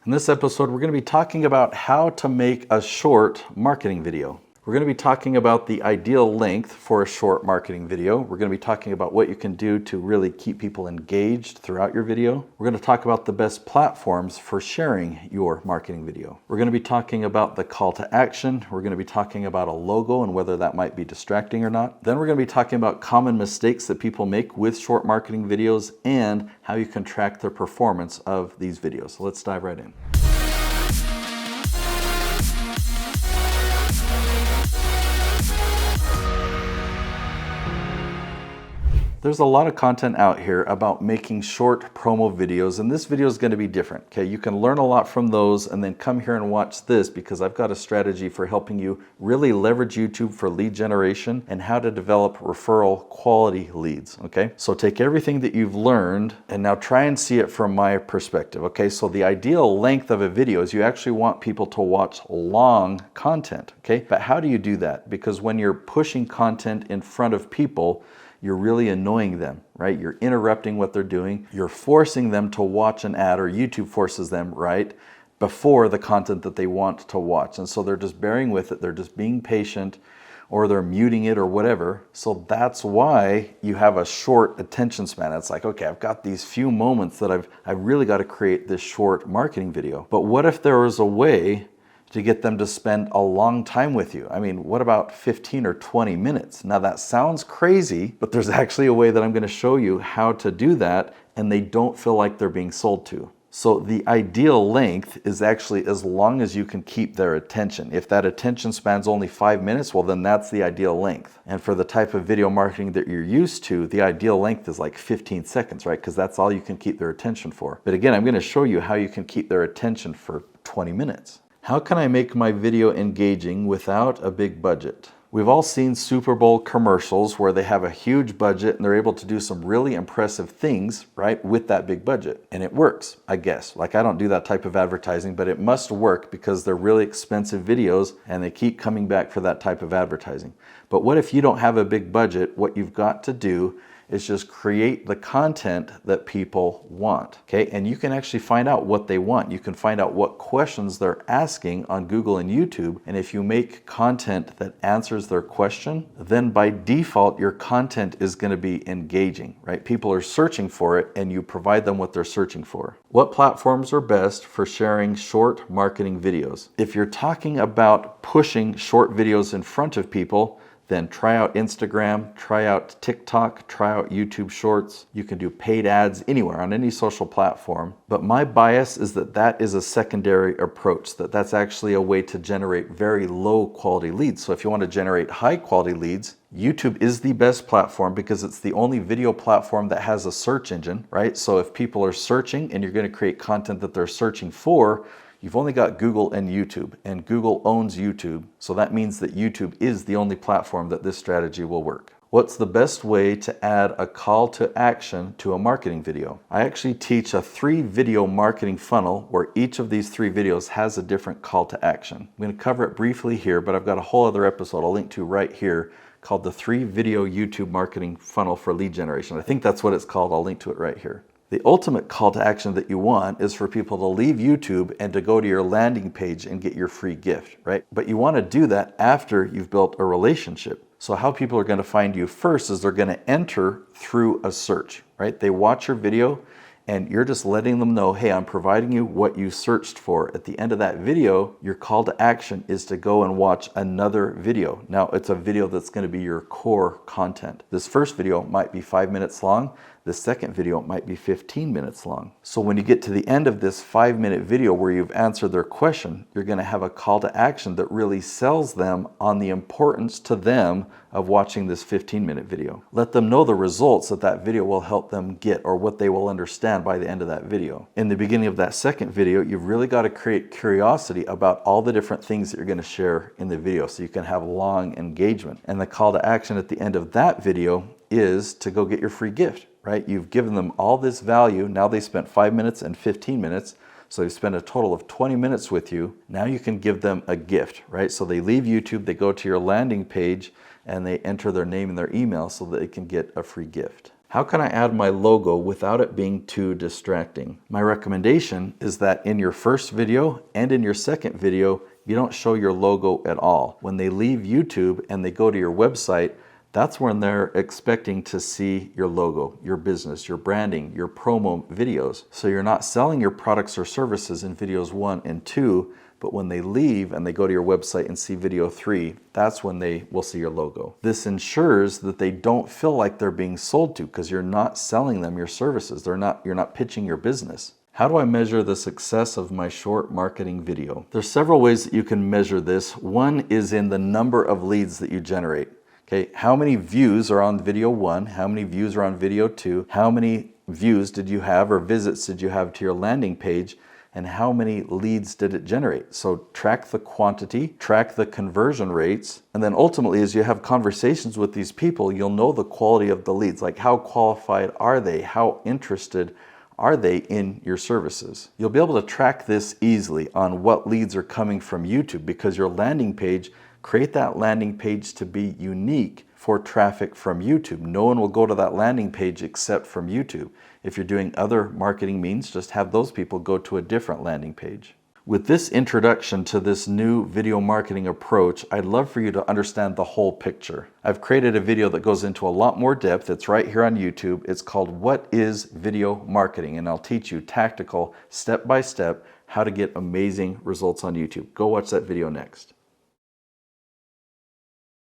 In this episode, we're going to be talking about how to make a short marketing video. We're going to be talking about the ideal length for a short marketing video. We're going to be talking about what you can do to really keep people engaged throughout your video. We're going to talk about the best platforms for sharing your marketing video. We're going to be talking about the call to action. We're going to be talking about a logo and whether that might be distracting or not. Then we're going to be talking about common mistakes that people make with short marketing videos and how you can track the performance of these videos. So let's dive right in. There's a lot of content out here about making short promo videos, and this video is going to be different. Okay, you can learn a lot from those and then come here and watch this because I've got a strategy for helping you really leverage YouTube for lead generation and how to develop referral quality leads. Okay, so take everything that you've learned and now try and see it from my perspective. Okay, so the ideal length of a video is you actually want people to watch long content. Okay, but how do you do that? Because when you're pushing content in front of people, you're really annoying them, right? You're interrupting what they're doing. You're forcing them to watch an ad, or YouTube forces them, right, before the content that they want to watch. And so they're just bearing with it. They're just being patient, or they're muting it or whatever. So that's why you have a short attention span. It's like, okay, I've got these few moments that I've really got to create this short marketing video. But what if there was a way to get them to spend a long time with you? I mean, what about 15 or 20 minutes? Now that sounds crazy, but there's actually a way that I'm going to show you how to do that and they don't feel like they're being sold to. So the ideal length is actually as long as you can keep their attention. If that attention span's only 5 minutes, well then that's the ideal length. And for the type of video marketing that you're used to, the ideal length is like 15 seconds, right? Because that's all you can keep their attention for. But again, I'm going to show you how you can keep their attention for 20 minutes. How can I make my video engaging without a big budget? We've all seen Super Bowl commercials where they have a huge budget and they're able to do some really impressive things, right, with that big budget. And it works, I guess. Like, I don't do that type of advertising, but it must work because they're really expensive videos and they keep coming back for that type of advertising. But what if you don't have a big budget? What you've got to do is just create the content that people want, okay? And you can actually find out what they want. You can find out what questions they're asking on Google and YouTube. And if you make content that answers their question, then by default, your content is gonna be engaging, right? People are searching for it and you provide them what they're searching for. What platforms are best for sharing short marketing videos? If you're talking about pushing short videos in front of people, then try out Instagram, try out TikTok, try out YouTube Shorts. You can do paid ads anywhere on any social platform. But my bias is that that is a secondary approach, that's actually a way to generate very low quality leads. So if you want to generate high quality leads, YouTube is the best platform because it's the only video platform that has a search engine, right? So if people are searching and you're going to create content that they're searching for, you've only got Google and YouTube, and Google owns YouTube. So that means that YouTube is the only platform that this strategy will work. What's the best way to add a call to action to a marketing video? I actually teach a 3-video marketing funnel where each of these 3 videos has a different call to action. I'm going to cover it briefly here, but I've got a whole other episode I'll link to right here called the 3-video YouTube marketing funnel for lead generation. I think that's what it's called. I'll link to it right here. The ultimate call to action that you want is for people to leave YouTube and to go to your landing page and get your free gift, right? But you want to do that after you've built a relationship. So how people are going to find you first is they're going to enter through a search, right? They watch your video and you're just letting them know, hey, I'm providing you what you searched for. At the end of that video, your call to action is to go and watch another video. Now, it's a video that's going to be your core content. This first video might be 5 minutes long. The second video might be 15 minutes long. So when you get to the end of this 5-minute video where you've answered their question, you're going to have a call to action that really sells them on the importance to them of watching this 15-minute video. Let them know the results that that video will help them get, or what they will understand by the end of that video. In the beginning of that second video, you've really got to create curiosity about all the different things that you're going to share in the video so you can have long engagement. And the call to action at the end of that video is to go get your free gift, right? You've given them all this value. Now they spent 5 minutes and 15 minutes. So they spend a total of 20 minutes with you. Now you can give them a gift, right? So they leave YouTube, they go to your landing page, and they enter their name and their email so that they can get a free gift. How can I add my logo without it being too distracting? My recommendation is that in your first video and in your second video, you don't show your logo at all. When they leave YouTube and they go to your website, that's when they're expecting to see your logo, your business, your branding, your promo videos. So you're not selling your products or services in videos 1 and 2, but when they leave and they go to your website and see video 3, that's when they will see your logo. This ensures that they don't feel like they're being sold to because you're not selling them your services. You're not pitching your business. How do I measure the success of my short marketing video? There's several ways that you can measure this. One is in the number of leads that you generate. Okay, how many views are on video 1? How many views are on video 2? How many views did you have or visits did you have to your landing page? And how many leads did it generate? So track the quantity, track the conversion rates, and then ultimately as you have conversations with these people, you'll know the quality of the leads, like how qualified are they, how interested are they in your services. You'll be able to track this easily on what leads are coming from YouTube because your landing page, create that landing page to be unique for traffic from YouTube. No one will go to that landing page except from YouTube. If you're doing other marketing means, just have those people go to a different landing page. With this introduction to this new video marketing approach, I'd love for you to understand the whole picture. I've created a video that goes into a lot more depth. It's right here on YouTube. It's called What is Video Marketing? And I'll teach you tactical, step-by-step, how to get amazing results on YouTube. Go watch that video next.